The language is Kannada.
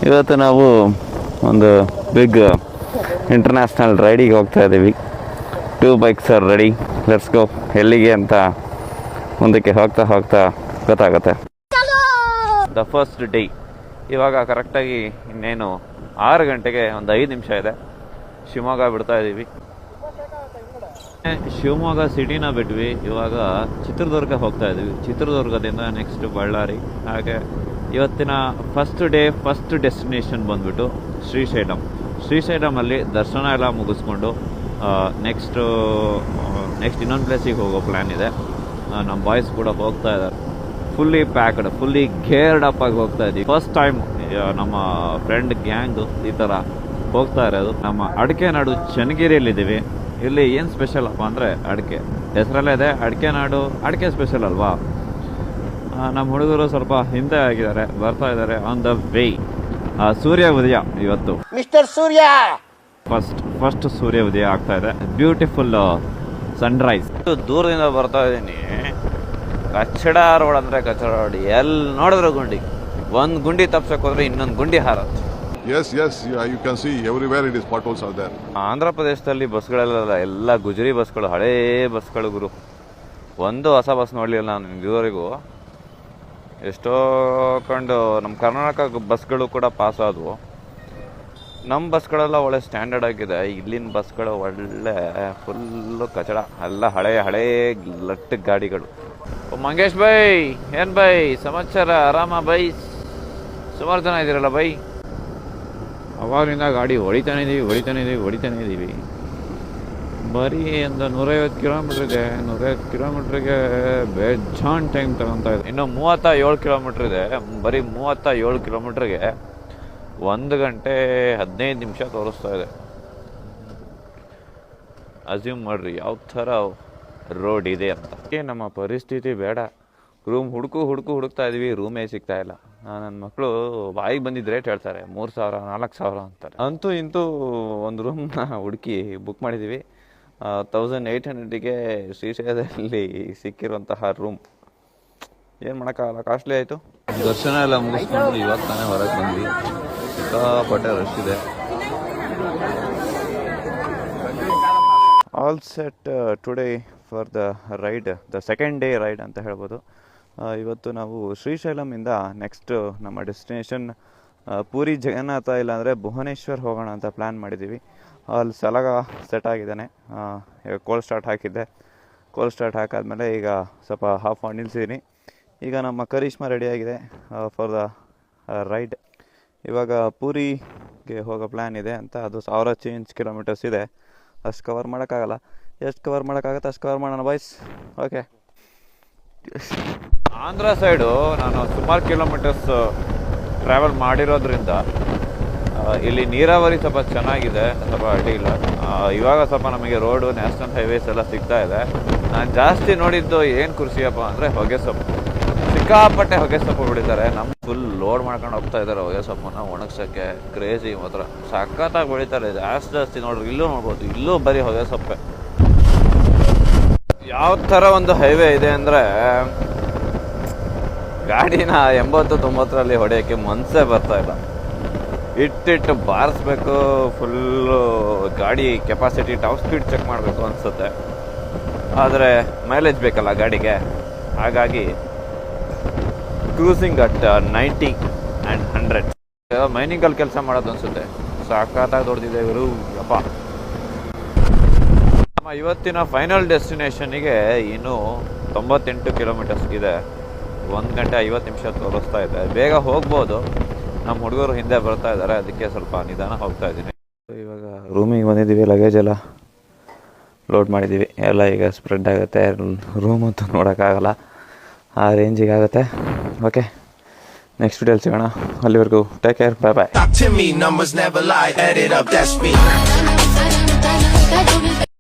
ಇವತ್ತು ನಾವು ಒಂದು ಬಿಗ್ ಇಂಟರ್ನ್ಯಾಷನಲ್ ರೈಡಿಗೆ ಹೋಗ್ತಾ ಇದ್ದೀವಿ. 2 bikes are ready, let's go. ಎಲ್ಲಿಗೆ ಅಂತ ಮುಂದಕ್ಕೆ ಹೋಗ್ತಾ ಹೋಗ್ತಾ ಗೊತ್ತಾಗುತ್ತೆ. The first day. ಇವಾಗ ಕರೆಕ್ಟಾಗಿ ಇನ್ನೇನು 6 ಗಂಟೆಗೆ ಒಂದು 5 ನಿಮಿಷ ಇದೆ. ಶಿವಮೊಗ್ಗ ಬಿಡ್ತಾ ಇದ್ದೀವಿ. ಶಿವಮೊಗ್ಗ ಸಿಟಿನ ಬಿಟ್ವಿ. ಇವಾಗ ಚಿತ್ರದುರ್ಗ ಹೋಗ್ತಾ ಇದ್ದೀವಿ. ಚಿತ್ರದುರ್ಗದಿಂದ ನೆಕ್ಸ್ಟ್ ಬಳ್ಳಾರಿ. ಹಾಗೆ ಇವತ್ತಿನ ಫಸ್ಟ್ ಡೇ ಫಸ್ಟ್ ಡೆಸ್ಟಿನೇಷನ್ ಬಂದ್ಬಿಟ್ಟು ಶ್ರೀಶೈಲಮಲ್ಲಿ ದರ್ಶನ ಎಲ್ಲ ಮುಗಿಸ್ಕೊಂಡು ನೆಕ್ಸ್ಟ್ ಇನ್ನೊಂದು ಪ್ಲೇಸಿಗೆ ಹೋಗೋ ಪ್ಲ್ಯಾನ್ ಇದೆ. ನಮ್ಮ ಬಾಯ್ಸ್ ಕೂಡ ಹೋಗ್ತಾ ಇದ್ದಾರೆ. Fully packed, fully geared up ಆಗಿ ಹೋಗ್ತಾ ಇದ್ದೀವಿ. ಫಸ್ಟ್ ಟೈಮ್ ನಮ್ಮ ಫ್ರೆಂಡ್ ಗ್ಯಾಂಗ್ ಈ ಥರ ಹೋಗ್ತಾ ಇರೋದು. ನಮ್ಮ ಅಡಿಕೆ ನಾಡು ಚನ್ನಗಿರಿಯಲ್ಲಿದ್ದೀವಿ. ಇಲ್ಲಿ ಏನು ಸ್ಪೆಷಲ್ ಅಪ್ಪ ಅಂದರೆ ಅಡಿಕೆ. ಹೆಸರಲ್ಲೇ ಇದೆ ಅಡಿಕೆ ನಾಡು, ಅಡಿಕೆ ಸ್ಪೆಷಲ್ ಅಲ್ವಾ. ನಮ್ಮ ಹುಡುಗರು ಸ್ವಲ್ಪ ಹಿಂದೆ ಆಗಿದ್ದಾರೆ, ಬರ್ತಾ ಇದ್ದಾರೆ. On the way. ಸೂರ್ಯ ಉದಯ ಇವತ್ತು. ಮಿಸ್ಟರ್ ಸೂರ್ಯ ಫಸ್ಟ್ ಸೂರ್ಯ ಉದಯ ಆಗ್ತಾ ಇದೆ. Beautiful sunrise. ದೂರದಿಂದ ಬರ್ತಾ ಇದ್ದೀನಿ. ಕಚ್ಚಡ ರೋಡ್ ಅಂದರೆ ಕಚ್ಚಡ ರೋಡ್, ಎಲ್ಲಿ ನೋಡಿದ್ರು ಗುಂಡಿ. ಒಂದು ಗುಂಡಿ ತಪ್ಸಕ್ಕೆ ಹೋದ್ರೆ ಇನ್ನೊಂದು ಗುಂಡಿ ಹಾರತ್ತೆ. Yes, you can see everywhere it is potholes are there. Andhra ಪ್ರದೇಶದಲ್ಲಿ ಬಸ್ಗಳೆಲ್ಲ ಎಲ್ಲ ಗುಜರಿ ಬಸ್ಗಳು, ಹಳೇ ಬಸ್ಗಳು ಗುರು. ಒಂದು ಹೊಸ ಬಸ್ ನೋಡಲಿಲ್ಲ ನಾನು ಇದುವರೆಗೂ. ಎಷ್ಟೋ ಕಂಡು ನಮ್ಮ ಕರ್ನಾಟಕ ಬಸ್ಗಳು ಕೂಡ ಪಾಸ್ ಆದವು. ನಮ್ಮ ಬಸ್ಗಳೆಲ್ಲ ಒಳ್ಳೆ ಸ್ಟ್ಯಾಂಡರ್ಡ್ ಆಗಿದೆ. ಇಲ್ಲಿನ ಬಸ್ಗಳು ಒಳ್ಳೆ ಫುಲ್ಲು ಕಚಡ, ಎಲ್ಲ ಹಳೇ ಲಟ್ಟು ಗಾಡಿಗಳು. ಮಂಗೇಶ್ ಬೈ, ಏನು ಬೈ ಸಮಾಚಾರ? ಆರಾಮ ಬೈ? ಸುಮಾರು ಜನ ಇದ್ದೀರಲ್ಲ ಬೈ. ಅವಾಗಲಿಂದ ಗಾಡಿ ಹೊಡಿತಾನೆ ಇದ್ದೀವಿ. ಬರೀ ಒಂದು 150 ಕಿಲೋಮೀಟ್ರಿಗೆ 150 ಬೇಜಾನ್ ಟೈಮ್ ತಗೊತಾ ಇದೆ. ಇನ್ನು 37 ಕಿಲೋಮೀಟ್ರ್ ಇದೆ. ಬರೀ 37 ಕಿಲೋಮೀಟ್ರಿಗೆ 1 ಗಂಟೆ 15 ನಿಮಿಷ ತೋರಿಸ್ತಾ ಇದೆ. ಅಸ್ಯೂಮ್ ಮಾಡ್ರಿ ಯಾವ ಥರ ರೋಡ್ ಇದೆ ಅಂತ. ನಮ್ಮ ಪರಿಸ್ಥಿತಿ ಬೇಡ. ರೂಮ್ ಹುಡುಕ್ತಾ ಇದೀವಿ, ರೂಮೇ ಸಿಗ್ತಾ ಇಲ್ಲ. ನನ್ನ ಮಕ್ಕಳು ಬಾಯಿಗೆ ಬಂದಿದ್ದು ರೇಟ್ ಹೇಳ್ತಾರೆ, 3,000 4,000 ಅಂತಾರೆ. ಅಂತೂ ಇಂತೂ ಒಂದು ರೂಮ್ನ ಹುಡುಕಿ ಬುಕ್ ಮಾಡಿದ್ದೀವಿ. 1800ಗೆ ಶ್ರೀಶೈಲದಲ್ಲಿ ಸಿಕ್ಕಿರುವಂತಹ ರೂಮ್. ಏನು ಮಾಡೋಕ್ಕಾಗಲ್ಲ, ಕಾಸ್ಟ್ಲಿ ಆಯಿತು. ದರ್ಶನ ಎಲ್ಲ ಮುಗಿಸ್ಕೊಂಡು ಇವಾಗ ತಾನೇ ಹೊರಗೆ ಬಂದ್ವಿ. ಸಿಕ್ಕಾಪಟ್ಟೆ ರಶ್ ಇದೆ. All set today for the ride, the second day ride ಅಂತ ಹೇಳ್ಬೋದು. ಇವತ್ತು ನಾವು ಶ್ರೀಶೈಲಮಿಂದ ನೆಕ್ಸ್ಟ್ ನಮ್ಮ ಡೆಸ್ಟಿನೇಷನ್ ಪೂರಿ ಜಗನ್ನಾಥ, ಇಲ್ಲಾಂದರೆ ಭುವನೇಶ್ವರ್ ಹೋಗೋಣ ಅಂತ ಪ್ಲ್ಯಾನ್ ಮಾಡಿದ್ದೀವಿ. ಅಲ್ಲಿ ಸಲಗ ಸೆಟ್ ಆಗಿದ್ದಾನೆ. ಕೋಲ್ಡ್ ಸ್ಟಾರ್ಟ್ ಹಾಕಿದ್ದೆ. ಕೋಲ್ಡ್ ಸ್ಟಾರ್ಟ್ ಹಾಕಾದ್ಮೇಲೆ ಈಗ ಸ್ವಲ್ಪ ಹಾಫ್ ಮಾಡಿ ನಿಲ್ಸಿದ್ದೀನಿ. ಈಗ ನಮ್ಮ ಕರಿಷ್ಮಾ ರೆಡಿಯಾಗಿದೆ ಫಾರ್ ದ ರೈಡ್. ಇವಾಗ ಪೂರಿಗೆ ಹೋಗೋ ಪ್ಲ್ಯಾನ್ ಇದೆ ಅಂತ. ಅದು 1000 ಚೇಂಜ್ ಕಿಲೋಮೀಟರ್ಸ್ ಇದೆ. ಅಷ್ಟು ಕವರ್ ಮಾಡೋಕ್ಕಾಗಲ್ಲ. ಎಷ್ಟು ಕವರ್ ಮಾಡೋಕ್ಕಾಗತ್ತೆ ಅಷ್ಟು ಕವರ್ ಮಾಡೋಣ ಬಾಯ್ಸ್. ಓಕೆ. ಆಂಧ್ರ ಸೈಡು ನಾನು ಸುಮಾರು ಕಿಲೋಮೀಟರ್ಸ್ ಟ್ರಾವೆಲ್ ಮಾಡಿರೋದ್ರಿಂದ ಇಲ್ಲಿ ನೀರಾವರಿ ಸ್ವಲ್ಪ ಚೆನ್ನಾಗಿದೆ, ಸ್ವಲ್ಪ ಅಡ್ಡಿ ಇಲ್ಲ. ಇವಾಗ ಸ್ವಲ್ಪ ನಮಗೆ ರೋಡು, ನ್ಯಾಷನಲ್ ಹೈವೇಸ್ ಎಲ್ಲ ಸಿಗ್ತಾ ಇದೆ. ನಾನು ಜಾಸ್ತಿ ನೋಡಿದ್ದು ಏನು ಕೃಷಿಯಪ್ಪ ಅಂದರೆ ಹೊಗೆ ಸೊಪ್ಪು. ಸಿಕ್ಕಾಪಟ್ಟೆ ಹೊಗೆ ಸೊಪ್ಪು ಬಿಡಿದ್ದಾರೆ. ನಮ್ಮ ಫುಲ್ ಲೋಡ್ ಮಾಡ್ಕೊಂಡು ಹೋಗ್ತಾ ಇದ್ದಾರೆ ಹೊಗೆ ಸೊಪ್ಪನ್ನು ಒಣಗ್ಸೋಕ್ಕೆ. ಕ್ರೇಜಿ ಮಾತ್ರ ಸಖತ್ತಾಗಿ ಬೆಳೀತಾರೆ. ಜಾಸ್ತಿ ನೋಡ್ರಿ, ಇಲ್ಲೂ ನೋಡ್ಬೋದು, ಇಲ್ಲೂ ಬರೀ ಹೊಗೆ ಸೊಪ್ಪೆ. ಯಾವ ಥರ ಒಂದು ಹೈವೇ ಇದೆ ಅಂದರೆ ಗಾಡಿನ 80-90ರಲ್ಲಿ ಹೊಡೆಯೋಕ್ಕೆ ಮನಸ್ಸೇ ಬರ್ತಾ ಇಲ್ಲ. ಇಟ್ಟಿಟ್ಟು ಬಾರಿಸ್ಬೇಕು. ಫುಲ್ಲು ಗಾಡಿ ಕೆಪಾಸಿಟಿ, ಟಾಪ್ ಸ್ಪೀಡ್ ಚೆಕ್ ಮಾಡಬೇಕು ಅನಿಸುತ್ತೆ. ಆದರೆ ಮೈಲೇಜ್ ಬೇಕಲ್ಲ ಗಾಡಿಗೆ. ಹಾಗಾಗಿ ಕ್ರೂಸಿಂಗ್ ಅಟ್ 90 and 100. ಮೈನಿಂಗಲ್ಲಿ ಕೆಲಸ ಮಾಡೋದು ಅನಿಸುತ್ತೆ. ಸಾಕಾಗಿ ದೊಡ್ಡದಿದೆ ಇವರು ಯಪ್ಪ. ನಮ್ಮ ಇವತ್ತಿನ ಫೈನಲ್ ಡೆಸ್ಟಿನೇಷನಿಗೆ ಇನ್ನೂ 98 ಕಿಲೋಮೀಟರ್ಸ್ ಇದೆ. 1 ಗಂಟೆ 50 ನಿಮಿಷ ತೋರಿಸ್ತಾ ಇದೆ. ಬೇಗ ಹೋಗ್ಬೋದು. ನಮ್ಮ ಹುಡುಗರು ಹಿಂದೆ ಬರ್ತಾ ಇದ್ದಾರೆ, ಅದಕ್ಕೆ ಸ್ವಲ್ಪ ನಿಧಾನ ಹೋಗ್ತಾ ಇದ್ದೀನಿ. ಇವಾಗ ರೂಮಿಗೆ ಬಂದಿದ್ದೀವಿ. ಲಗೇಜ್ ಎಲ್ಲ ಲೋಡ್ ಮಾಡಿದ್ದೀವಿ. ಎಲ್ಲ ಈಗ ಸ್ಪ್ರೆಡ್ ಆಗುತ್ತೆ. ರೂಮ್ ಅಂತೂ ನೋಡೋಕ್ಕಾಗಲ್ಲ, ಆ ರೇಂಜಿಗೆ ಆಗುತ್ತೆ. ಓಕೆ, ನೆಕ್ಸ್ಟ್ ವಿಡಿಯೋಲಿ ಸಿಗೋಣ. ಅಲ್ಲಿವರೆಗೂ ಟೇಕ್ ಕೇರ್, ಬಾಯ್ ಬಾಯ್.